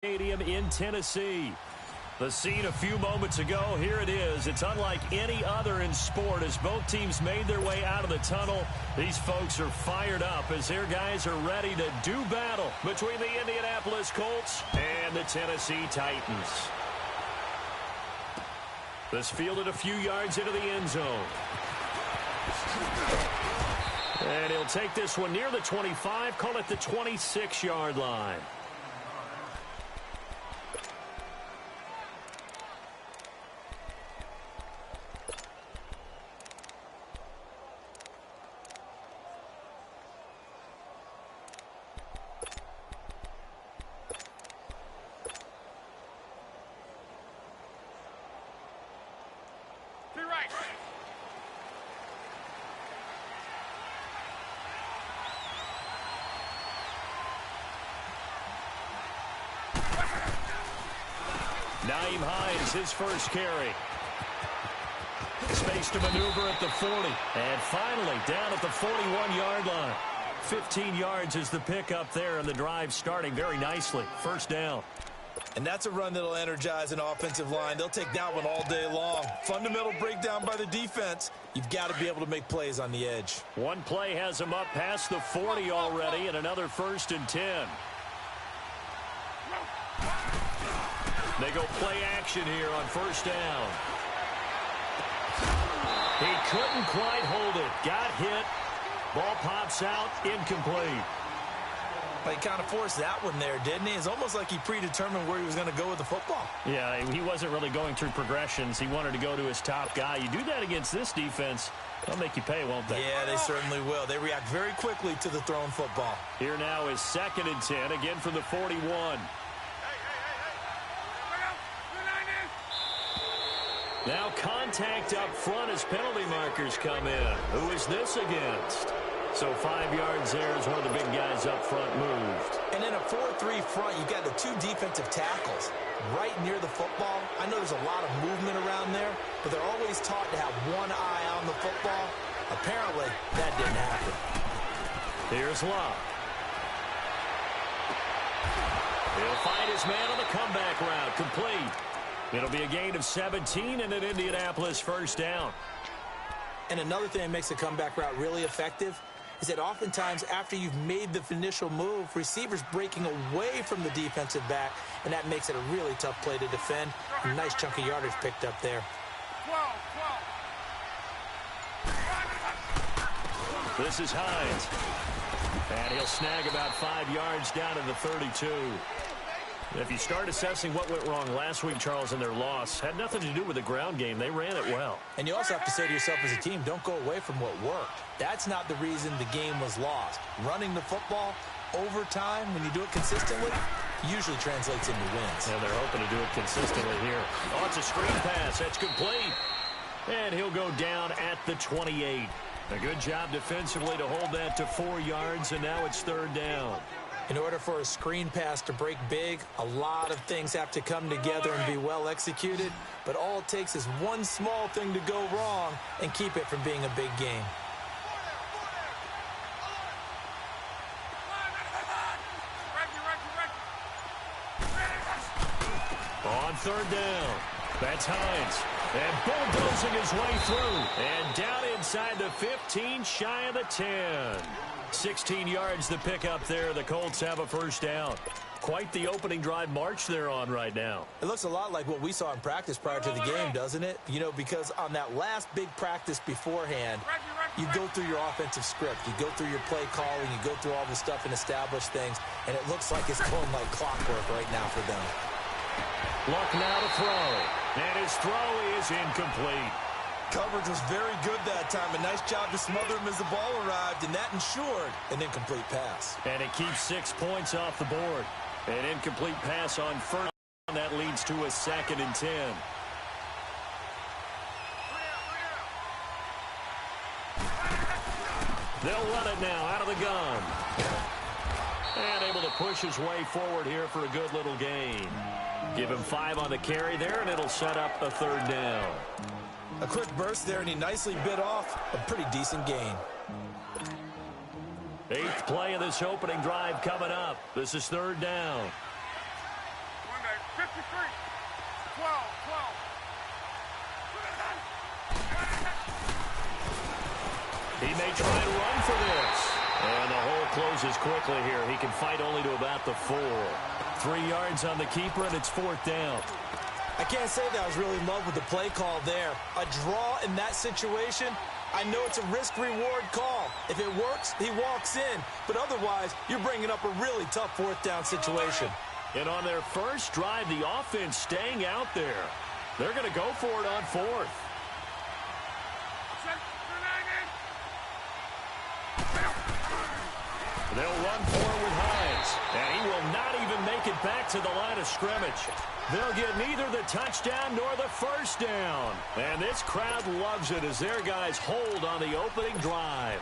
Stadium in Tennessee. The scene a few moments ago, here it is. It's unlike any other in sport as both teams made their way out of the tunnel. These folks are fired up as their guys are ready to do battle between the Indianapolis Colts and the Tennessee Titans. This fielded a few yards into the end zone. And he'll take this one near the 25, call it the 26-yard line. His first carry. Space to maneuver at the 40. And finally down at the 41-yard line. 15 yards is the pickup there, and the drive starting very nicely. First down. And that's a run that'll energize an offensive line. They'll take that one all day long. Fundamental breakdown by the defense. You've got to be able to make plays on the edge. One play has him up past the 40 already, and another 1st and 10. They go play action here on first down. He couldn't quite hold it. Got hit. Ball pops out. Incomplete. But he kind of forced that one there, didn't he? It's almost like he predetermined where he was going to go with the football. Yeah, he wasn't really going through progressions. He wanted to go to his top guy. You do that against this defense, they'll make you pay, won't they? Yeah, they certainly will. They react very quickly to the thrown football. Here now is 2nd and 10, again from the 41. Now contact up front as penalty markers come in. Who is this against? So 5 yards there as one of the big guys up front moved. And in a 4-3 front, you've got the 2 defensive tackles right near the football. I know there's a lot of movement around there, but they're always taught to have one eye on the football. Apparently, that didn't happen. Here's Love. He'll find his man on the comeback route. Complete. It'll be a gain of 17 and an Indianapolis first down. And another thing that makes the comeback route really effective is that oftentimes after you've made the initial move, receivers breaking away from the defensive back, and that makes it a really tough play to defend. A nice chunk of yardage picked up there. This is Hines. And he'll snag about 5 yards down to the 32. If you start assessing what went wrong last week, Charles, in their loss, had nothing to do with the ground game. They ran it well. And you also have to say to yourself as a team, don't go away from what worked. That's not the reason the game was lost. Running the football over time, when you do it consistently, usually translates into wins. And they're hoping to do it consistently here. Oh, it's a screen pass. That's complete. And he'll go down at the 28. A good job defensively to hold that to 4 yards, and now it's 3rd down. In order for a screen pass to break big, a lot of things have to come together and be well executed. But all it takes is one small thing to go wrong and keep it from being a big game. On 3rd down, that's Hines. And bulldozing his way through. And down inside the 15, shy of the 10. 16 yards the pickup there. The Colts have a first down. Quite the opening drive march they're on right now. It looks a lot like what we saw in practice prior to the game, doesn't it? You know, because on that last big practice beforehand, you go through your offensive script. You go through your play calling. You go through all the stuff and establish things. And it looks like it's going like clockwork right now for them. Luck now to throw. And his throw is incomplete. Coverage was very good that time. A nice job to smother him as the ball arrived, and that ensured an incomplete pass. And it keeps 6 points off the board. An incomplete pass on first down. That leads to a 2nd and 10. They'll run it now out of the gun. And able to push his way forward here for a good little gain. Give him 5 on the carry there, and it'll set up a 3rd down. A quick burst there, and he nicely bit off a pretty decent gain. 8th play of this opening drive coming up. This is 3rd down. He may try and run for this. And the hole closes quickly here. He can fight only to about the 4. 3 yards on the keeper, and it's 4th down. I can't say that I was really in love with the play call there. A draw in that situation, I know it's a risk-reward call. If it works, he walks in. But otherwise, you're bringing up a really tough 4th down situation. And on their first drive, the offense staying out there. They're going to go for it on 4th. They'll run for it with Hines. And he will not even make it back to the line of scrimmage. They'll get neither the touchdown nor the first down. And this crowd loves it as their guys hold on the opening drive.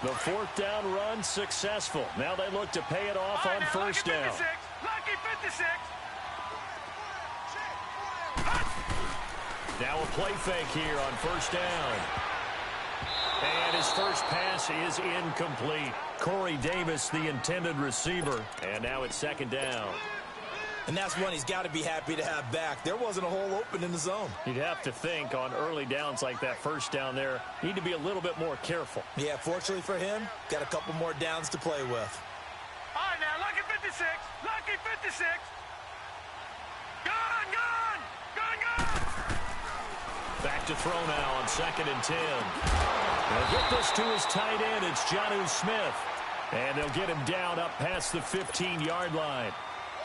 The 4th down run successful. Now they look to pay it off on first down. Lucky 56. Now a play fake here on first down. And his first pass is incomplete. Corey Davis, the intended receiver. And now it's 2nd down. And that's one he's got to be happy to have back. There wasn't a hole open in the zone. You'd have to think on early downs like that first down there, need to be a little bit more careful. Yeah, fortunately for him, got a couple more downs to play with. All right, now, lucky 56. Lucky 56. Gone, gone. Gone, gone. Back to throw now on 2nd and 10. They'll get this to his tight end. It's Jonnu Smith. And they'll get him down up past the 15-yard line.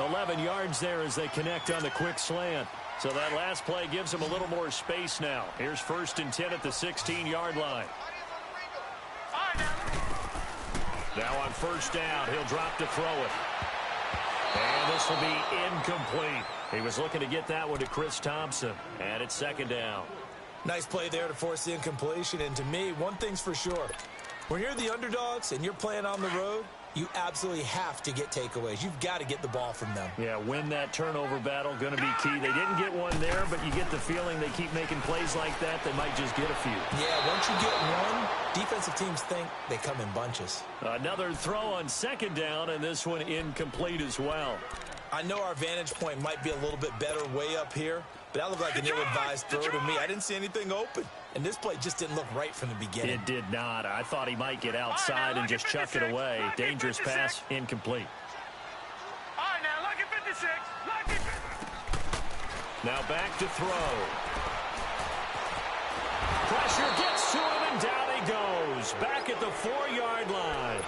11 yards there as they connect on the quick slant. So that last play gives him a little more space now. Here's 1st and 10 at the 16-yard line. Now on first down, he'll drop to throw it. And this will be incomplete. He was looking to get that one to Chris Thompson. And it's 2nd down. Nice play there to force the incompletion. And to me, one thing's for sure. When you're the underdogs and you're playing on the road, you absolutely have to get takeaways. You've got to get the ball from them. Yeah, win that turnover battle, going to be key. They didn't get one there, but you get the feeling they keep making plays like that, they might just get a few. Yeah, once you get one, defensive teams think they come in bunches. Another throw on 2nd down, and this one incomplete as well. I know our vantage point might be a little bit better way up here, but that looked like an ill-advised throw to me. I didn't see anything open. And this play just didn't look right from the beginning. It did not. I thought he might get outside and just chuck it away. Dangerous pass, incomplete. All right, now, lucky 56. Lucky 56. Now back to throw. Pressure gets to him, and down he goes. Back at the 4-yard line.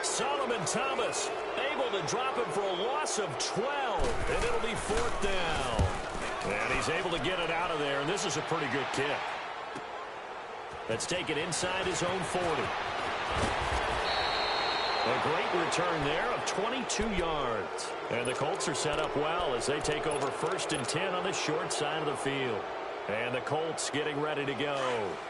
Solomon Thomas able to drop him for a loss of 12, and it'll be 4th down. And he's able to get it out of there, and this is a pretty good kick. That's taken inside his own 40. A great return there of 22 yards. And the Colts are set up well as they take over 1st and 10 on the short side of the field. And the Colts getting ready to go.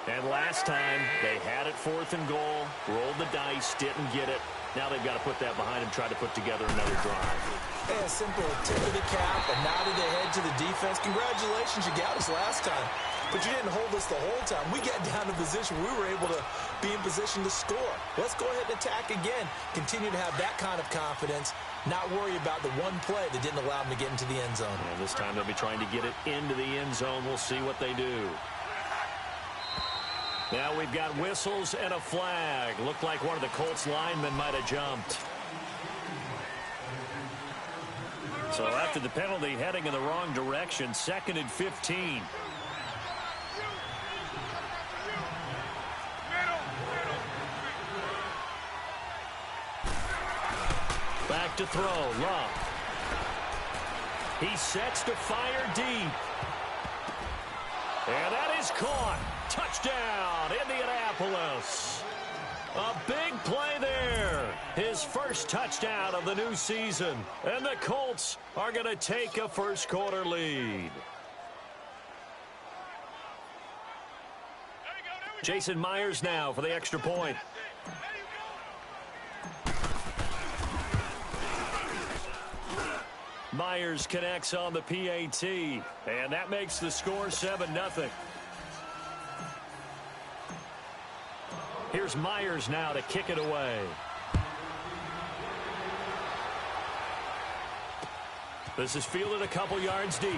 And last time, they had it 4th and goal, rolled the dice, didn't get it. Now they've got to put that behind them, try to put together another drive. Hey, a simple tip of the cap, a nod of the head to the defense. Congratulations, you got us last time. But you didn't hold us the whole time. We got down to position. We were able to be in position to score. Let's go ahead and attack again. Continue to have that kind of confidence. Not worry about the one play that didn't allow them to get into the end zone. And this time they'll be trying to get it into the end zone. We'll see what they do. Now we've got whistles and a flag. Looked like one of the Colts linemen might have jumped. So after the penalty, heading in the wrong direction, 2nd and 15. Back to throw, Love. He sets to fire deep. And that is caught. Touchdown, Indianapolis. A big play there. His first touchdown of the new season. And the Colts are going to take a first-quarter lead. Jason Myers now for the extra point. Myers connects on the PAT, and that makes the score 7-0. Here's Myers now to kick it away. This is fielded a couple yards deep.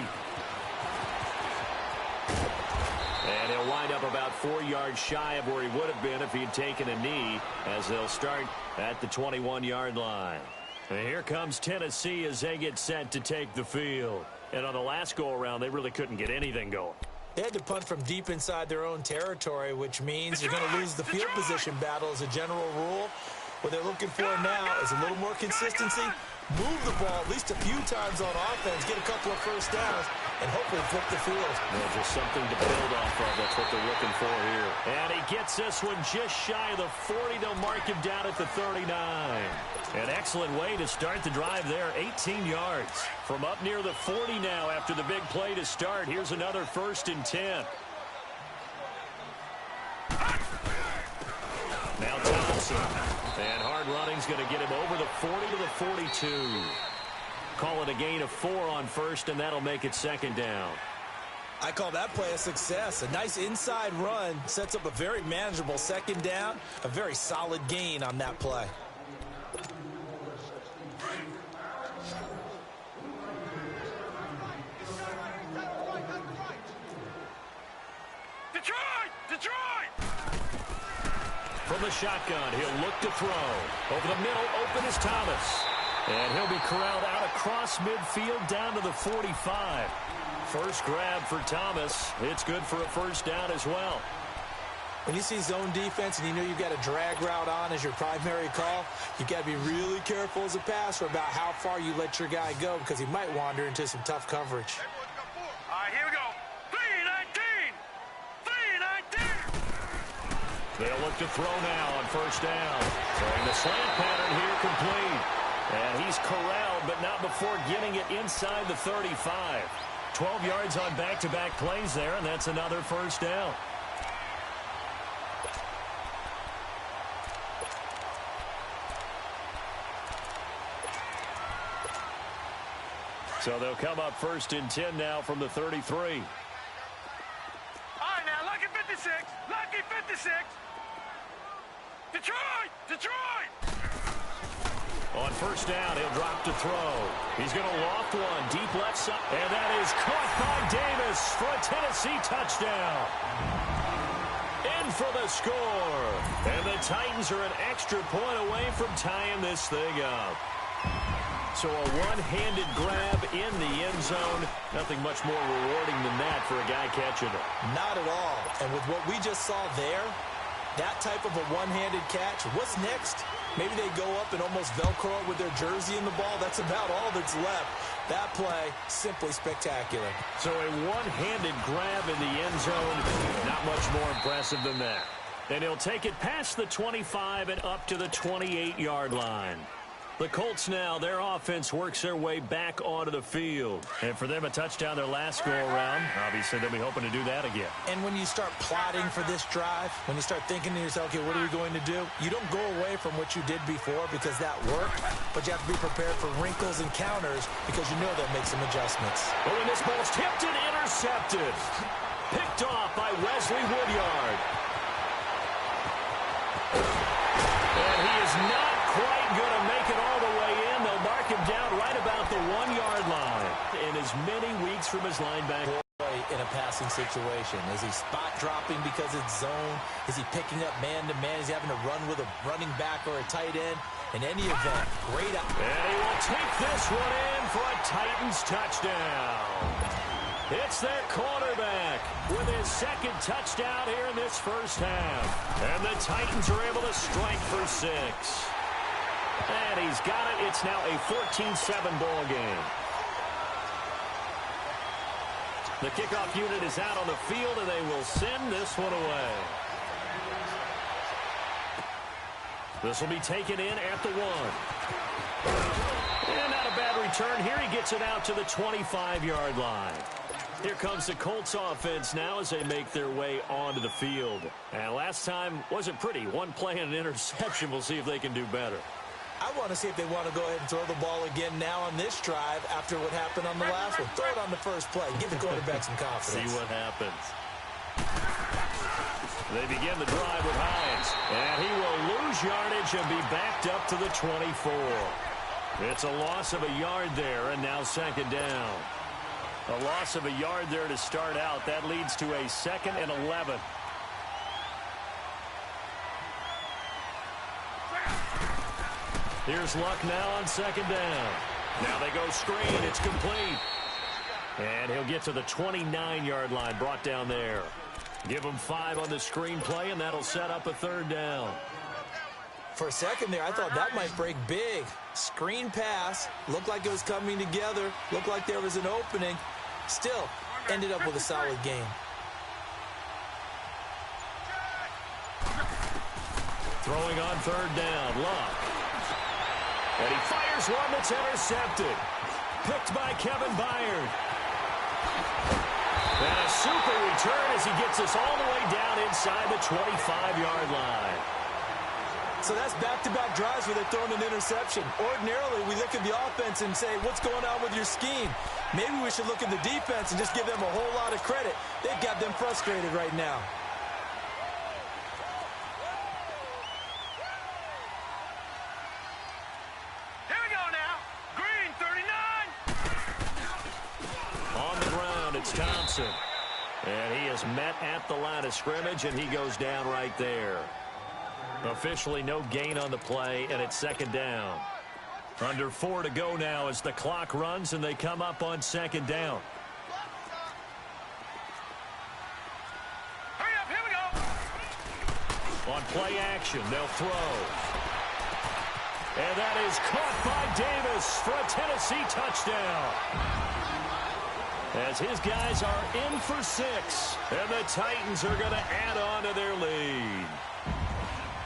And he'll wind up about 4 yards shy of where he would have been if he'd taken a knee, as they'll start at the 21-yard line. And here comes Tennessee as they get set to take the field. And on the last go-around, they really couldn't get anything going. They had to punt from deep inside their own territory, which means you're going to lose the field position battle as a general rule. What they're looking for now is a little more consistency, move the ball at least a few times on offense, get a couple of first downs, and hopefully flip the field. Well, just something to build off of. That's what they're looking for here. And he gets this one just shy of the 40. They'll mark him down at the 39. An excellent way to start the drive there, 18 yards. From up near the 40 now after the big play to start. Here's another 1st and 10. Now Thompson. And hard running's going to get him over the 40 to the 42. Call it a gain of 4 on 1st, and that'll make it 2nd down. I call that play a success. A nice inside run sets up a very manageable 2nd down. A very solid gain on that play. Detroit! From the shotgun, he'll look to throw. Over the middle, open is Thomas. And he'll be corralled out across midfield down to the 45. First grab for Thomas. It's good for a 1st down as well. When you see zone defense and you know you've got a drag route on as your primary call, you've got to be really careful as a passer about how far you let your guy go because he might wander into some tough coverage. All right, here we go. 3-19! 3-19! They'll look to throw now on 1st down. Throwing the slant pattern here complete. And he's corralled, but not before getting it inside the 35. 12 yards on back-to-back plays there, and that's another 1st down. So they'll come up 1st and 10 now from the 33. All right, now, lucky 56. Lucky 56. Detroit! On 1st down, he'll drop to throw. He's going to loft one deep left side. And that is caught by Davis for a Tennessee touchdown. In for the score. And the Titans are an extra point away from tying this thing up. So a one-handed grab in the end zone. Nothing much more rewarding than that for a guy catching it. Not at all. And with what we just saw there, that type of a one-handed catch, what's next? Maybe they go up and almost Velcro it with their jersey in the ball. That's about all that's left. That play, simply spectacular. So a one-handed grab in the end zone. Not much more impressive than that. And he'll take it past the 25 and up to the 28-yard line. The Colts now, their offense works their way back onto the field. And for them, a touchdown their last go-around. Obviously, they'll be hoping to do that again. And when you start plotting for this drive, when you start thinking to yourself, okay, what are we going to do? You don't go away from what you did before because that worked, but you have to be prepared for wrinkles and counters because you know they'll make some adjustments. Oh, and this ball's tipped and intercepted. Picked off by Wesley Woodyard. And he is not quite going to make it all the way in. They'll mark him down right about the 1-yard line. In as many weeks from his linebacker. In a passing situation. Is he spot dropping because it's zone? Is he picking up man-to-man? Is he having to run with a running back or a tight end? In any event, great out. And he will take this one in for a Titans touchdown. It's their quarterback with his 2nd touchdown here in this first half. And the Titans are able to strike for 6. And he's got it. It's now a 14-7 ball game. The kickoff unit is out on the field, and they will send this one away. This will be taken in at the 1. And not a bad return. Here he gets it out to the 25-yard line. Here comes the Colts offense now as they make their way onto the field. And last time wasn't pretty. One play and an interception. We'll see if they can do better. I want to see if they want to go ahead and throw the ball again now on this drive after what happened on the last one. Throw it on the first play. Give the quarterback some confidence. See what happens. They begin the drive with Hines. And he will lose yardage and be backed up to the 24. It's a loss of a yard there, and now second down. A loss of a yard there to start out. That leads to a 2nd and 11. Here's Luck now on second down. Now they go screen. It's complete. And he'll get to the 29-yard line, brought down there. Give him 5 on the screen play, and that'll set up a 3rd down. For a second there, I thought that might break big. Screen pass. Looked like it was coming together. Looked like there was an opening. Still, ended up with a solid game. Throwing on 3rd down, Luck. And he fires one that's intercepted. Picked by Kevin Byard. And a super return as he gets us all the way down inside the 25-yard line. So that's back-to-back drives where they're throwing an interception. Ordinarily, we look at the offense and say, what's going on with your scheme? Maybe we should look at the defense and just give them a whole lot of credit. They've got them frustrated right now. Here we go now. Green, 39. On the ground, it's Thompson. And he is met at the line of scrimmage, and he goes down right there. Officially no gain on the play, and it's second down. Under 4 to go now as the clock runs, and they come up on second down. Hurry up, here we go. On play action, they'll throw. And that is caught by Davis for a Tennessee touchdown. As his guys are in for 6, and the Titans are going to add on to their lead.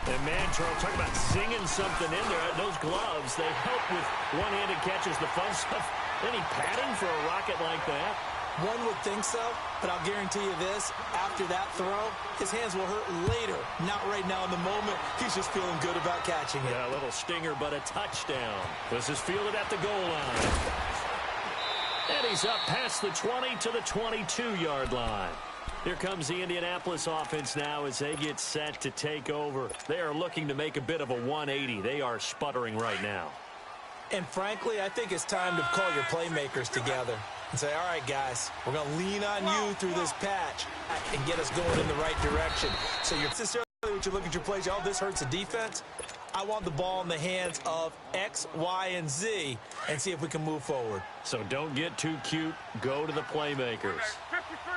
And man, Charles, talk about singing something in there. Those gloves, they help with one-handed catches, the fun stuff. Any padding for a rocket like that? One would think so, but I'll guarantee you this. After that throw, his hands will hurt later. Not right now in the moment. He's just feeling good about catching it. Yeah, a little stinger, but a touchdown. This is fielded at the goal line. And he's up past the 20 to the 22-yard line. Here comes the Indianapolis offense now as they get set to take over. They are looking to make a bit of a 180. They are sputtering right now. And frankly, I think it's time to call your playmakers together and say, all right, guys, we're going to lean on you through this patch and get us going in the right direction. So you're necessarily what you look at your plays, oh, this hurts the defense. I want the ball in the hands of X, Y, and Z and see if we can move forward. So don't get too cute. Go to the playmakers. 53.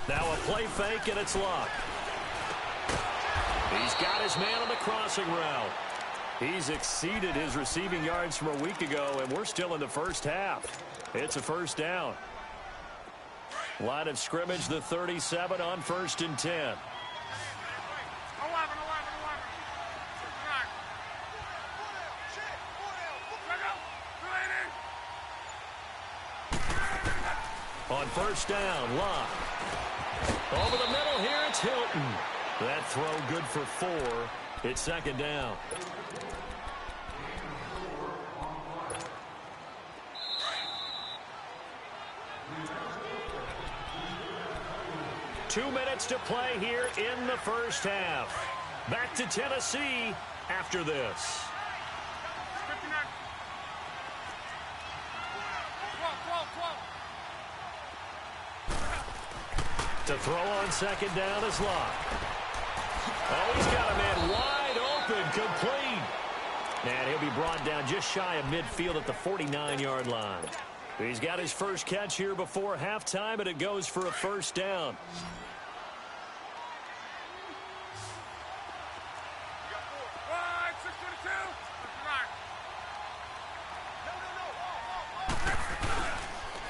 Now a play fake, and it's Luck. He's got his man on the crossing route. He's exceeded his receiving yards from a week ago, and we're still in the first half. It's a 1st down. Line of scrimmage, the 37 on 1st and 10. 11. On 1st down, Luck. Over the middle here, it's Hilton. That throw good for 4. It's second down. Two minutes to play here in the first half. Back to Tennessee after this. 59. 12. To throw on second down is Luck. Oh, he's got a man wide open, complete. And he'll be brought down just shy of midfield at the 49-yard line. He's got his first catch here before halftime, and it goes for a 1st down.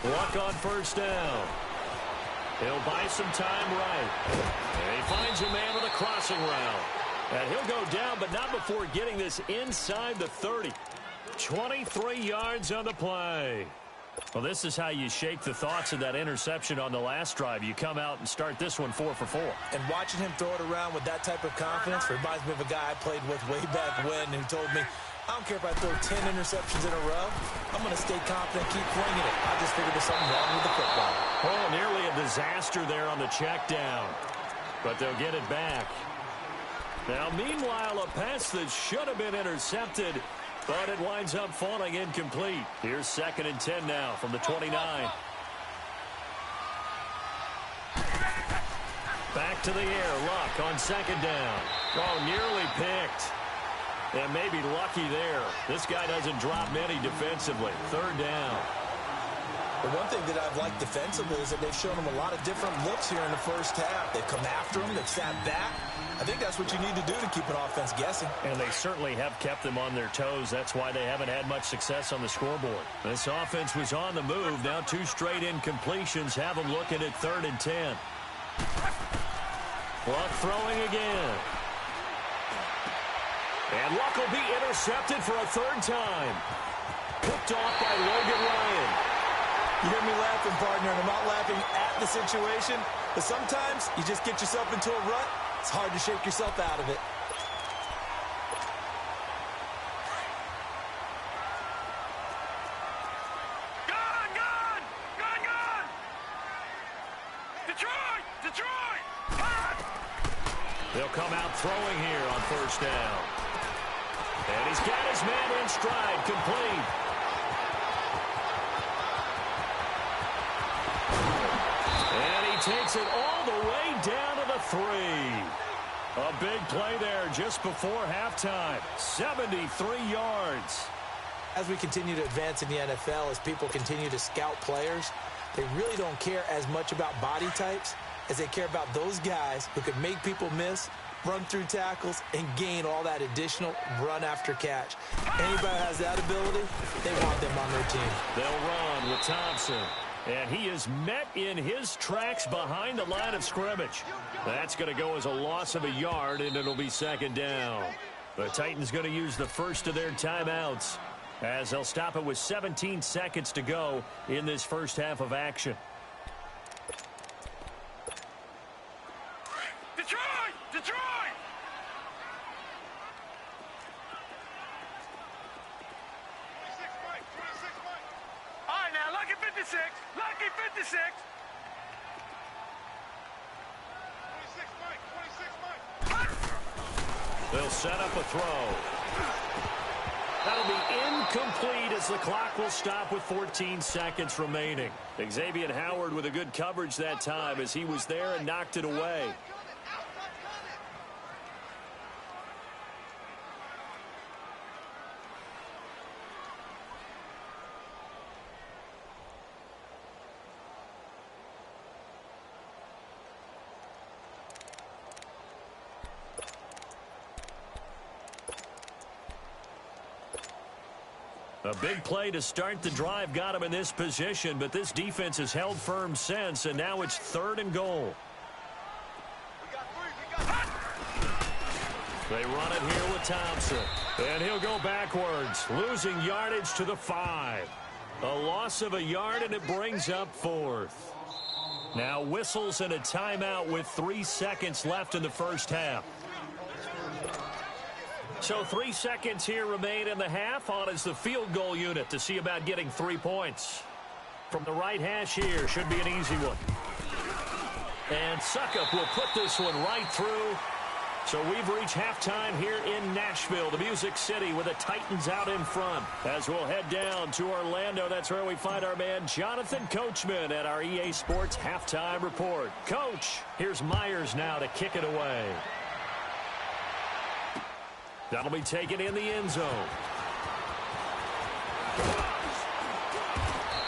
Luck on 1st down. He'll buy some time right. And he finds a man with a crossing route. And he'll go down, but not before getting this inside the 30. 23 yards on the play. Well, this is how you shake the thoughts of that interception on the last drive. You come out and start this one 4 for 4. And watching him throw it around with that type of confidence reminds me of a guy I played with way back when who told me, I don't care if I throw 10 interceptions in a row. I'm going to stay confident, keep flinging it. I just figured there's something wrong with the football. Oh, nearly a disaster there on the check down. But they'll get it back. Now, meanwhile, a pass that should have been intercepted, but it winds up falling incomplete. Here's 2nd and 10 now from the 29. Back to the air. Luck on 2nd down. Oh, nearly picked. And maybe lucky there. This guy doesn't drop many defensively. 3rd down. The one thing that I've liked defensively is that they've shown him a lot of different looks here in the first half. They've come after him. They've sat back. I think that's what you need to do to keep an offense guessing. And they certainly have kept them on their toes. That's why they haven't had much success on the scoreboard. This offense was on the move. Now 2 straight incompletions have them looking at 3rd and 10. Luck throwing again. And Luck will be intercepted for a 3rd time. Picked off by Logan Ryan. You hear me laughing, partner, and I'm not laughing at the situation, but sometimes you just get yourself into a rut. It's hard to shake yourself out of it. Gone, gone! Gone, gone! Detroit! Detroit! They'll come out throwing here on 1st down. And he's got his man in stride, complete. And he takes it all the way down to the 3. A big play there just before halftime. 73 yards. As we continue to advance in the NFL, as people continue to scout players, they really don't care as much about body types as they care about those guys who can make people miss, run through tackles, and gain all that additional run after catch. Anybody who has that ability, they want them on their team. They'll run with Thompson. And he is met in his tracks behind the line of scrimmage. That's going to go as a loss of a yard, and it'll be 2nd down. The Titans going to use the first of their timeouts as they'll stop it with 17 seconds to go in this first half of action. Detroit! Detroit! All right, now, lucky 56. Lucky 56. 26, Mike. They'll set up a throw. That'll be incomplete as the clock will stop with 14 seconds remaining. Xavier Howard with a good coverage that time as he was there and knocked it away. A big play to start the drive got him in this position, but this defense has held firm since, and now it's 3rd and goal. They run it here with Thompson, and he'll go backwards, losing yardage to the 5. A loss of a yard, and it brings up 4th. Now whistles and a timeout with 3 seconds left in the first half. So 3 seconds here remain in the half. On is the field goal unit to see about getting 3 points. From the right hash here, should be an easy one. And Suckup will put this one right through. So we've reached halftime here in Nashville, the Music City, with the Titans out in front. As we'll head down to Orlando, that's where we find our man Jonathan Coachman at our EA Sports Halftime Report. Coach, here's Myers now to kick it away. That'll be taken in the end zone.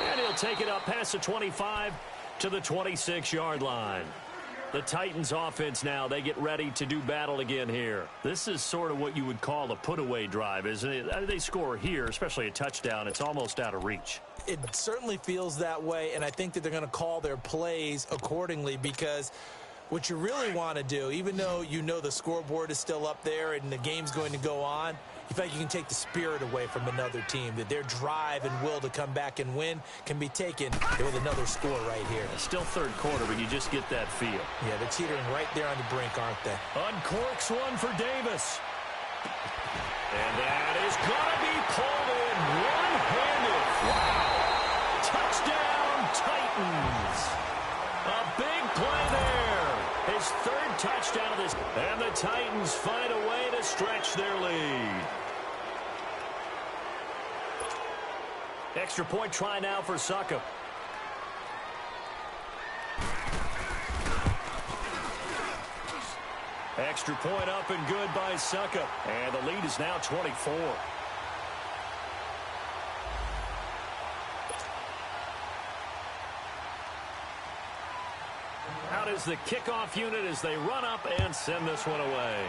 And he'll take it up past the 25 to the 26-yard line. The Titans offense now, they get ready to do battle again here. This is sort of what you would call a put-away drive, isn't it? They score here, especially a touchdown. It's almost out of reach. It certainly feels that way, and I think that they're going to call their plays accordingly because what you really want to do, even though you know the scoreboard is still up there and the game's going to go on, you feel like you can take the spirit away from another team, that their drive and will to come back and win can be taken with another score right here. It's still third quarter, but you just get that feel. Yeah, they're teetering right there on the brink, aren't they? Uncorks one for Davis. And that is going to be pulled in one-handed. Wow. Touchdown, Titans. A big play there. His 3rd touchdown this. And the Titans find a way to stretch their lead. Extra point try now for Succop. Extra point up and good by Succop. And the lead is now 24. Out is the kickoff unit as they run up and send this one away.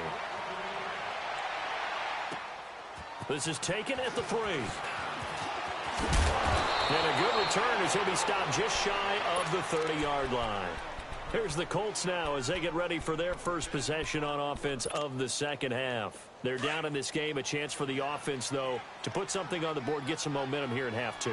This is taken at the 3. And a good return as he'll be stopped just shy of the 30-yard line. Here's the Colts now as they get ready for their first possession on offense of the second half. They're down in this game. A chance for the offense, though, to put something on the board, get some momentum here in half 2.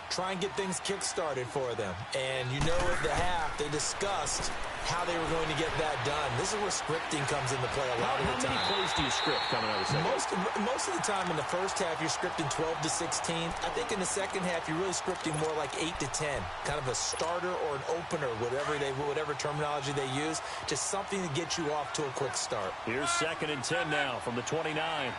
Try and get things kick-started for them. And you know at the half, they discussed how they were going to get that done. This is where scripting comes into play a lot of the time. How many plays do you script coming out of the second? Most of the time in the first half, you're scripting 12 to 16. I think in the second half, you're really scripting more like 8 to 10. Kind of a starter or an opener, whatever terminology they use. Just something to get you off to a quick start. Here's 2nd and 10 now from the 29.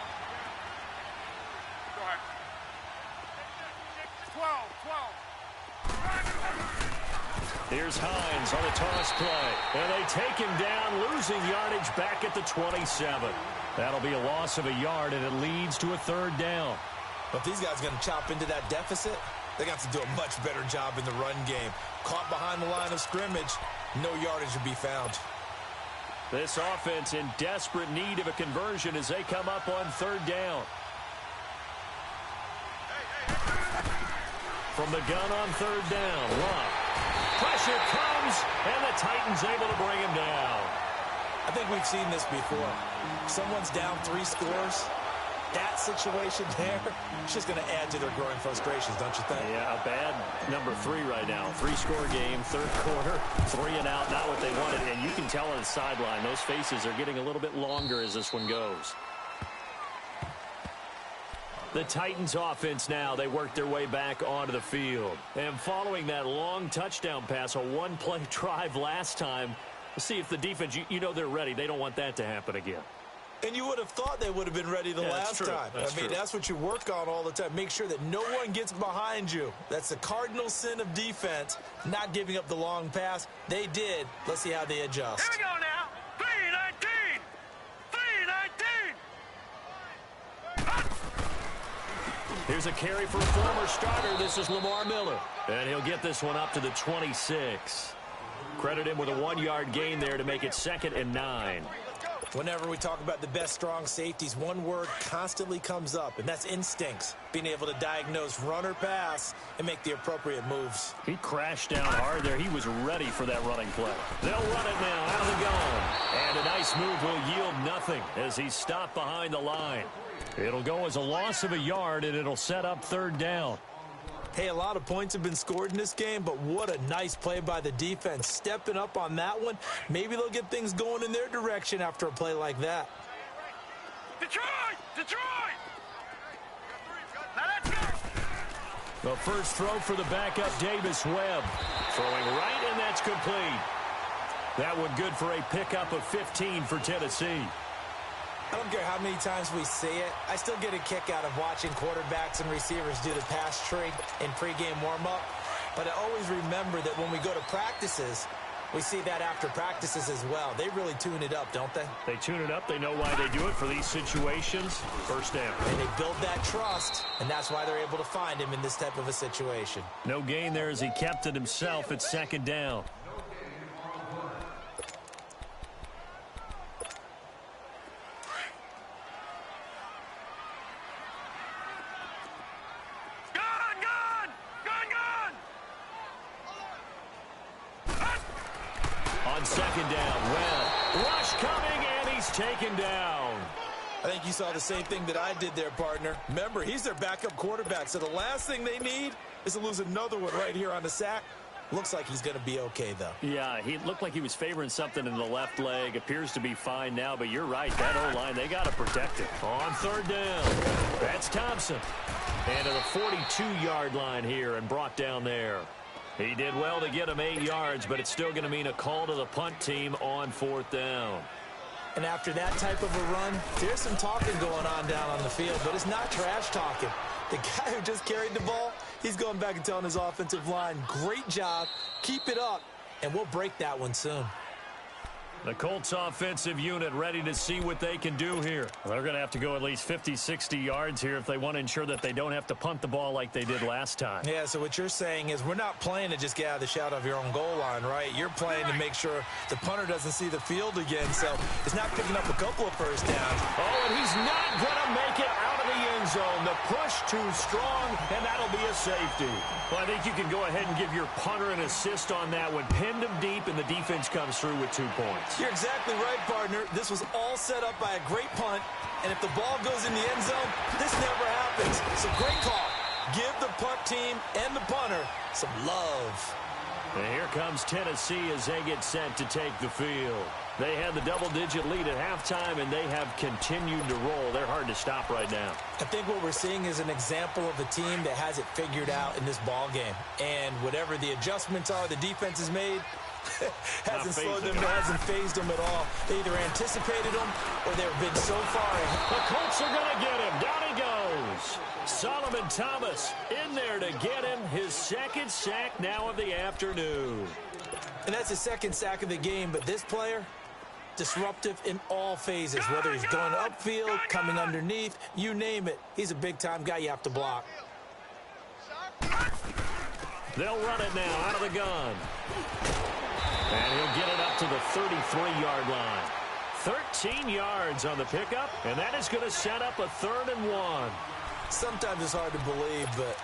Here's Hines on the toss play. And they take him down, losing yardage back at the 27. That'll be a loss of a yard, and it leads to a 3rd down. But these guys are going to chop into that deficit. They got to do a much better job in the run game. Caught behind the line of scrimmage, no yardage to be found. This offense in desperate need of a conversion as they come up on 3rd down. From the gun on 3rd down, Love. Pressure comes, and the Titans able to bring him down. I think we've seen this before. Someone's down 3 scores. That situation there, it's just going to add to their growing frustrations, don't you think? Yeah, a bad number 3 right now. 3-score game, 3rd quarter, 3 and out, not what they wanted. And you can tell on the sideline, those faces are getting a little bit longer as this one goes. The Titans offense now, they work their way back onto the field. And following that long touchdown pass, a one-play drive last time, let's see if the defense, you know they're ready. They don't want that to happen again. And you would have thought they would have been ready the last time. That's what you work on all the time. Make sure that no one gets behind you. That's the cardinal sin of defense, not giving up the long pass. They did. Let's see how they adjust. Here we go now. 3-19. 3-19. Here's a carry for a former starter. This is Lamar Miller. And he'll get this one up to the 26. Credit him with a 1-yard gain there to make it 2nd and 9. Whenever we talk about the best strong safeties, one word constantly comes up, and that's instincts. Being able to diagnose run or pass and make the appropriate moves. He crashed down hard there. He was ready for that running play. They'll run it now out of the gun. And a nice move will yield nothing as he's stopped behind the line. It'll go as a loss of a yard, and it'll set up 3rd down. Hey, a lot of points have been scored in this game, but what a nice play by the defense. Stepping up on that one. Maybe they'll get things going in their direction after a play like that. Detroit! Detroit! Now let's go! The first throw for the backup, Davis Webb. Throwing right, and that's complete. That one good for a pickup of 15 for Tennessee. I don't care how many times we see it. I still get a kick out of watching quarterbacks and receivers do the pass tree in pregame warm-up. But I always remember that when we go to practices, we see that after practices as well. They really tune it up, don't they? They tune it up. They know why they do it for these situations. First down. And they build that trust, and that's why they're able to find him in this type of a situation. No gain there as he kept it himself at 2nd down. On 2nd down, well, rush coming, and he's taken down. I think you saw the same thing that I did there, partner. Remember, he's their backup quarterback, so the last thing they need is to lose another one right here on the sack. Looks like he's going to be okay, though. Yeah, he looked like he was favoring something in the left leg. Appears to be fine now, but you're right. That O-line, they got to protect it. On 3rd down, that's Thompson. And to the 42-yard line here and brought down there. He did well to get him 8 yards, but it's still going to mean a call to the punt team on 4th down. And after that type of a run, there's some talking going on down on the field, but it's not trash talking. The guy who just carried the ball, he's going back and telling his offensive line, great job, keep it up, and we'll break that one soon. The Colts offensive unit ready to see what they can do here. They're going to have to go at least 50, 60 yards here if they want to ensure that they don't have to punt the ball like they did last time. Yeah, so what you're saying is we're not playing to just get out of the shadow of your own goal line, right? You're playing to make sure the punter doesn't see the field again, so it's not picking up a couple of first downs. Oh, and he's not going to make it out of the end zone. The push too strong, and that'll be a safety. Well, I think you can go ahead and give your punter an assist on that one. Pinned him deep, and the defense comes through with 2 points. You're exactly right, partner. This was all set up by a great punt, and if the ball goes in the end zone, this never happens. So great call. Give the punt team and the punter some love. And here comes Tennessee as they get set to take the field. They had the double-digit lead at halftime, and they have continued to roll. They're hard to stop right now. I think what we're seeing is an example of a team that has it figured out in this ball game. And whatever the adjustments are the defense has made, hasn't slowed them, hasn't phased them at all. They either anticipated them or they've been so far ahead. The Colts are going to get him. Down he goes. Solomon Thomas in there to get him. His 2nd sack now of the afternoon. And that's his 2nd sack of the game, but this player, disruptive in all phases, whether he's going upfield, coming underneath, you name it. He's a big-time guy you have to block. They'll run it now out of the gun. And he'll get it up to the 33-yard line. 13 yards on the pickup, and that is going to set up a 3rd and 1. Sometimes it's hard to believe, but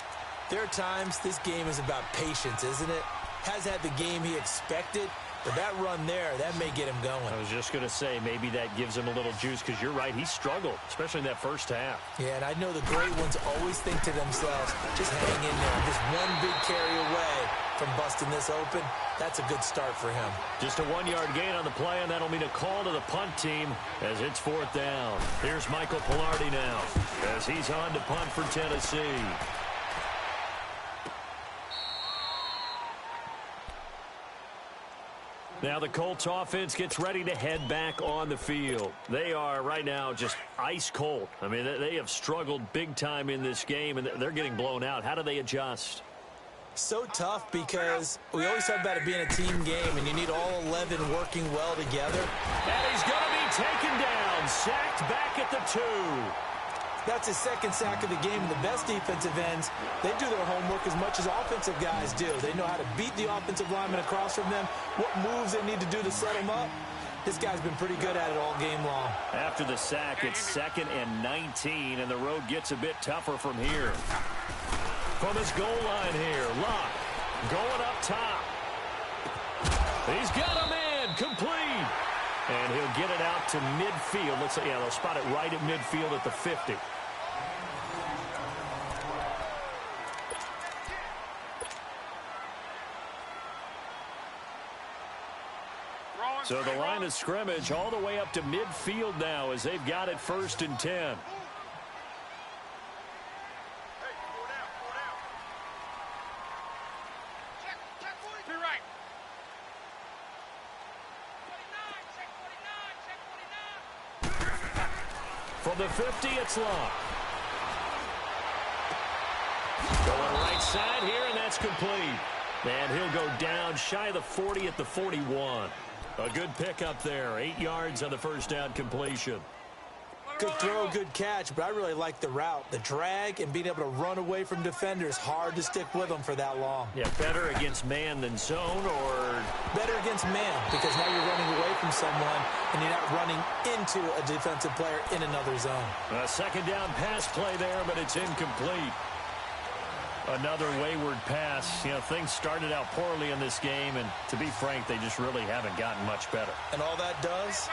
there are times this game is about patience, isn't it? Has had the game he expected, but that run there, that may get him going. I was just going to say, maybe that gives him a little juice, because you're right, he struggled, especially in that first half. Yeah, and I know the great ones always think to themselves, just hang in there. Just one big carry away from busting this open. That's a good start for him. Just a 1-yard gain on the play, and that'll mean a call to the punt team as it's 4th down. Here's Michael Pilardi now as he's on to punt for Tennessee. Now the Colts offense gets ready to head back on the field. They are right now just ice cold. I mean, they have struggled big time in this game, and they're getting blown out. How do they adjust? So tough because we always talk about it being a team game, and you need all 11 working well together. And he's going to be taken down, sacked back at the 2. That's his 2nd sack of the game. The best defensive ends, they do their homework as much as offensive guys do. They know how to beat the offensive lineman across from them, what moves they need to do to set them up. This guy's been pretty good at it all game long. After the sack, it's 2nd and 19, and the road gets a bit tougher from here. From his goal line here, Locke going up top. He's got a man, complete. And he'll get it out to midfield. Let's say, yeah, they'll spot it right at midfield at the 50. So the line of scrimmage all the way up to midfield now as they've got it 1st and 10. From the 50, it's Locke. Going right side here, and that's complete. And he'll go down shy of the 40 at the 41. A good pickup there. 8 yards on the first down completion. Good throw, good catch, but I really like the route. The drag and being able to run away from defenders, hard to stick with them for that long. Yeah, better against man than zone, or better against man, because now you're running away from someone and you're not running into a defensive player in another zone. A 2nd down pass play there, but it's incomplete. Another wayward pass. You know, things started out poorly in this game, and to be frank, they just really haven't gotten much better. And all that does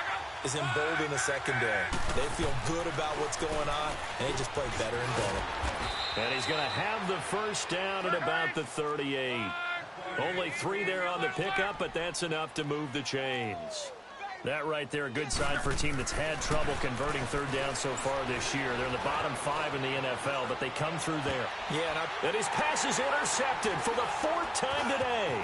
is embolden the secondary. They feel good about what's going on, and they just play better and better. And he's going to have the first down at about the 38. Only 3 there on the pickup, but that's enough to move the chains. That right there, a good sign for a team that's had trouble converting third down so far this year. They're in the bottom 5 in the NFL, but they come through there. Yeah, and his pass is intercepted for the 4th time today.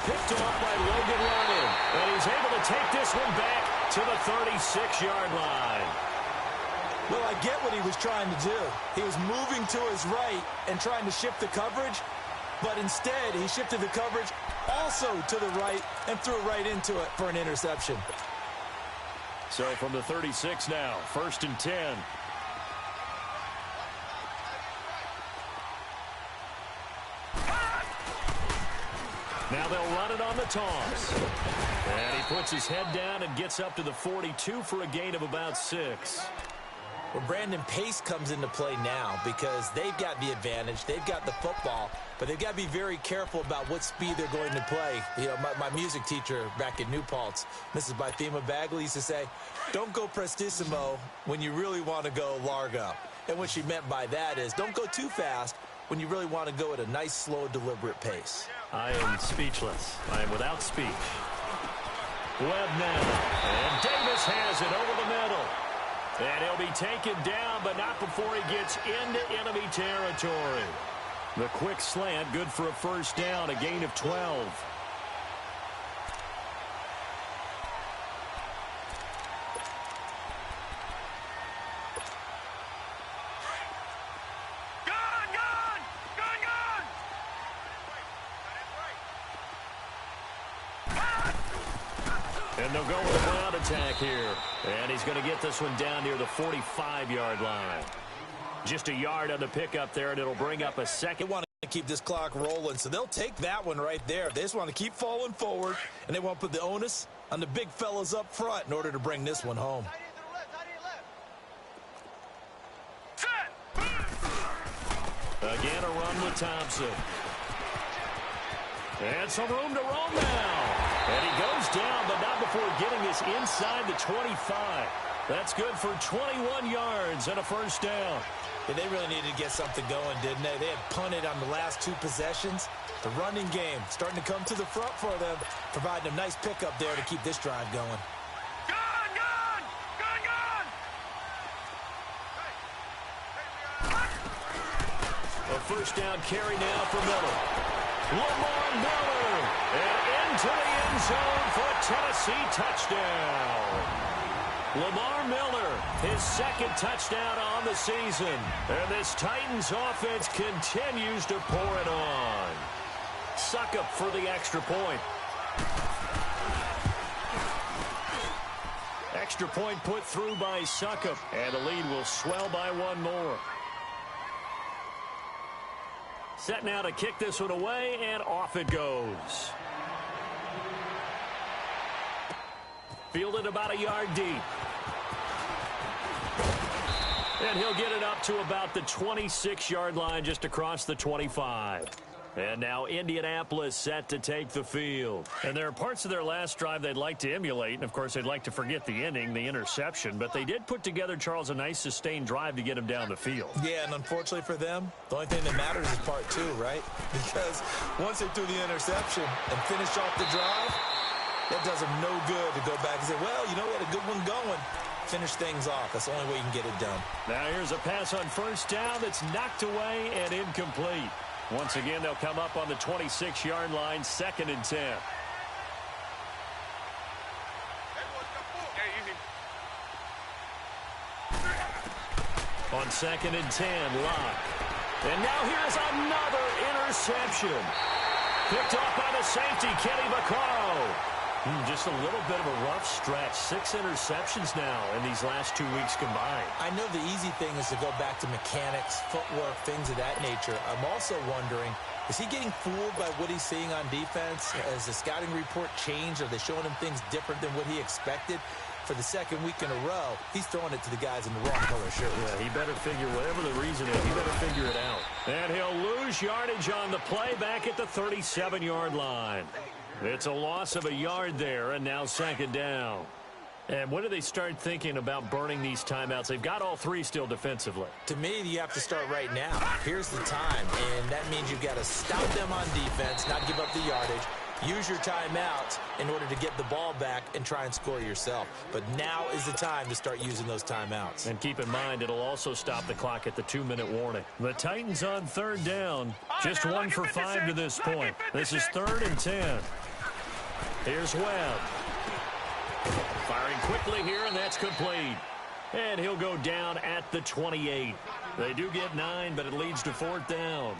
Picked off by Logan Ryan, and he's able to take this one back to the 36-yard line. Well, I get what he was trying to do. He was moving to his right and trying to shift the coverage, but instead he shifted the coverage also to the right and threw right into it for an interception. So from the 36 now, 1st and 10. Now they'll run it on the toss. And he puts his head down and gets up to the 42 for a gain of about 6. Well, Brandon, pace comes into play now because they've got the advantage. They've got the football, but they've got to be very careful about what speed they're going to play. You know, my music teacher back in New Paltz, Mrs. Bythema Bagley, used to say, don't go prestissimo when you really want to go largo. And what she meant by that is don't go too fast when you really want to go at a nice, slow, deliberate pace. I am speechless. I am without speech. Webb now. And Davis has it over the middle. And he'll be taken down, but not before he gets into enemy territory. The quick slant, good for a 1st down, a gain of 12. And they'll go with a ground attack here. And he's going to get this one down near the 45-yard line. Just a yard on the pickup there, and it'll bring up a second. They want to keep this clock rolling, so they'll take that one right there. They just want to keep falling forward, and they want to put the onus on the big fellas up front in order to bring this one home. Again, a run with Thompson. And some room to roam now. And he goes down, but not before getting this inside the 25. That's good for 21 yards and a 1st down. Yeah, they really needed to get something going, didn't they? They had punted on the last 2 possessions. The running game starting to come to the front for them, providing a nice pickup there to keep this drive going. A 1st down carry now for Miller. Lamar Miller, and into the end zone for a Tennessee touchdown. Lamar Miller, his 2nd touchdown on the season. And this Titans offense continues to pour it on. Suckup for the extra point. Extra point put through by Suckup, and the lead will swell by 1 more. Set now to kick this one away, and off it goes. Fielded about a yard deep. And he'll get it up to about the 26-yard line, just across the 25. And now Indianapolis set to take the field. And there are parts of their last drive they'd like to emulate. And, of course, they'd like to forget the ending, the interception. But they did put together, Charles, a nice sustained drive to get him down the field. Yeah, and unfortunately for them, the only thing that matters is part 2, right? Because once they threw the interception and finished off the drive, that does them no good to go back and say, well, you know, we had a good one going. Finish things off. That's the only way you can get it done. Now here's a pass on 1st down that's knocked away and incomplete. Once again, they'll come up on the 26-yard line, 2nd and 10. On 2nd and 10, Locke. And now here's another interception. Picked off by the safety, Kenny Vaccaro. Just a little bit of a rough stretch. 6 interceptions now in these last 2 weeks combined. I know the easy thing is to go back to mechanics, footwork, things of that nature. I'm also wondering, is he getting fooled by what he's seeing on defense? Has the scouting report changed? Are they showing him things different than what he expected? For the 2nd week in a row, he's throwing it to the guys in the wrong color shirt. Yeah, he better figure, whatever the reason is, he better figure it out. And he'll lose yardage on the play back at the 37-yard line. It's a loss of a yard there, and now 2nd down. And when do they start thinking about burning these timeouts? They've got all 3 still defensively. To me, you have to start right now. Here's the time, and that means you've got to stop them on defense, not give up the yardage. Use your timeouts in order to get the ball back and try and score yourself. But now is the time to start using those timeouts. And keep in mind, it'll also stop the clock at the 2-minute warning. The Titans on third down. Just 1 for 5 to this point. This is 3rd and 10. Here's Webb. Firing quickly here, and that's complete. And he'll go down at the 28. They do get 9, but it leads to 4th down.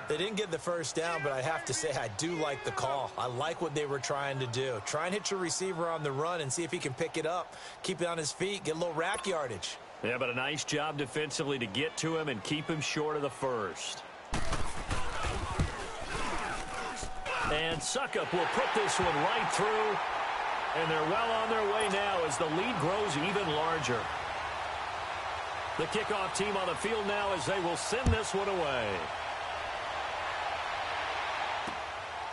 They didn't get the first down, but I have to say I do like the call. I like what they were trying to do. Try and hit your receiver on the run and see if he can pick it up. Keep it on his feet, get a little rack yardage. Yeah, but a nice job defensively to get to him and keep him short of the first. And Suckup will put this one right through. And they're well on their way now as the lead grows even larger. The kickoff team on the field now as they will send this one away.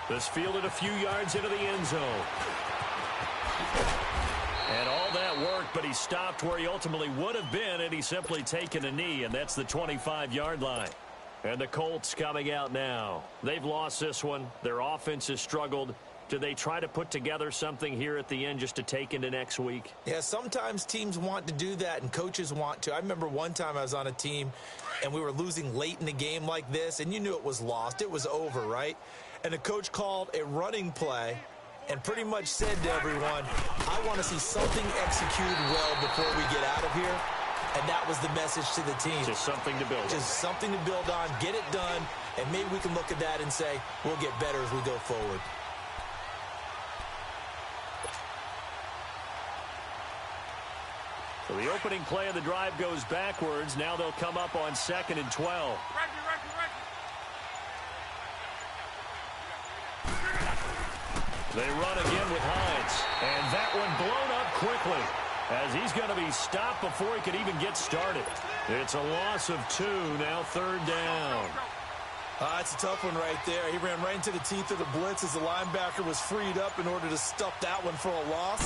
This fielded a few yards into the end zone. And all that worked, but he stopped where he ultimately would have been, and he's simply taken a knee, and that's the 25-yard line. And the Colts coming out now. They've lost this one. Their offense has struggled. Do they try to put together something here at the end just to take into next week? Yeah, sometimes teams want to do that, and coaches want to. I remember one time I was on a team, and we were losing late in the game like this, and you knew it was lost. It was over, right? And the coach called a running play and pretty much said to everyone, I want to see something executed well before we get out of here. And that was the message to the team. Just something to build on. Just something to build on, get it done, and maybe we can look at that and say, we'll get better as we go forward. So the opening play of the drive goes backwards. Now they'll come up on 2nd and 12. They run again with Hines. And that one blown up quickly as he's going to be stopped before he could even get started. It's a loss of 2, now 3rd down. It's a tough one right there. He ran right into the teeth of the blitz as the linebacker was freed up in order to stuff that one for a loss.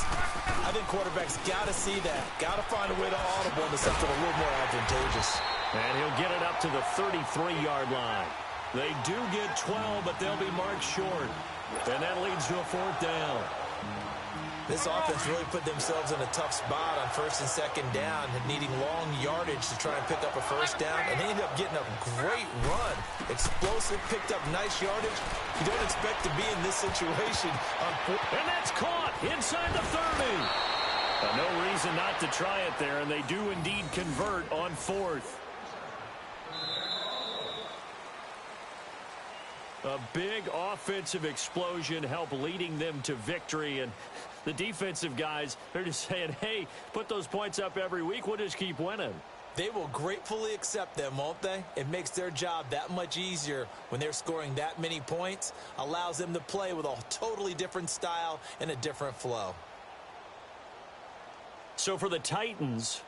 I think quarterbacks got to see that. Got to find a way to audible into something a little more advantageous. And he'll get it up to the 33-yard line. They do get 12, but they'll be marked short. And that leads to a 4th down. This offense really put themselves in a tough spot on 1st and 2nd down, needing long yardage to try and pick up a 1st down, and they ended up getting a great run. Explosive, picked up nice yardage. You don't expect to be in this situation. And that's caught inside the 30. No reason not to try it there, and they do indeed convert on 4th. A big offensive explosion helped leading them to victory, and the defensive guys, they're just saying, hey, put those points up every week, we'll just keep winning. They will gratefully accept them, won't they? It makes their job that much easier when they're scoring that many points, allows them to play with a totally different style and a different flow. So for the Titans,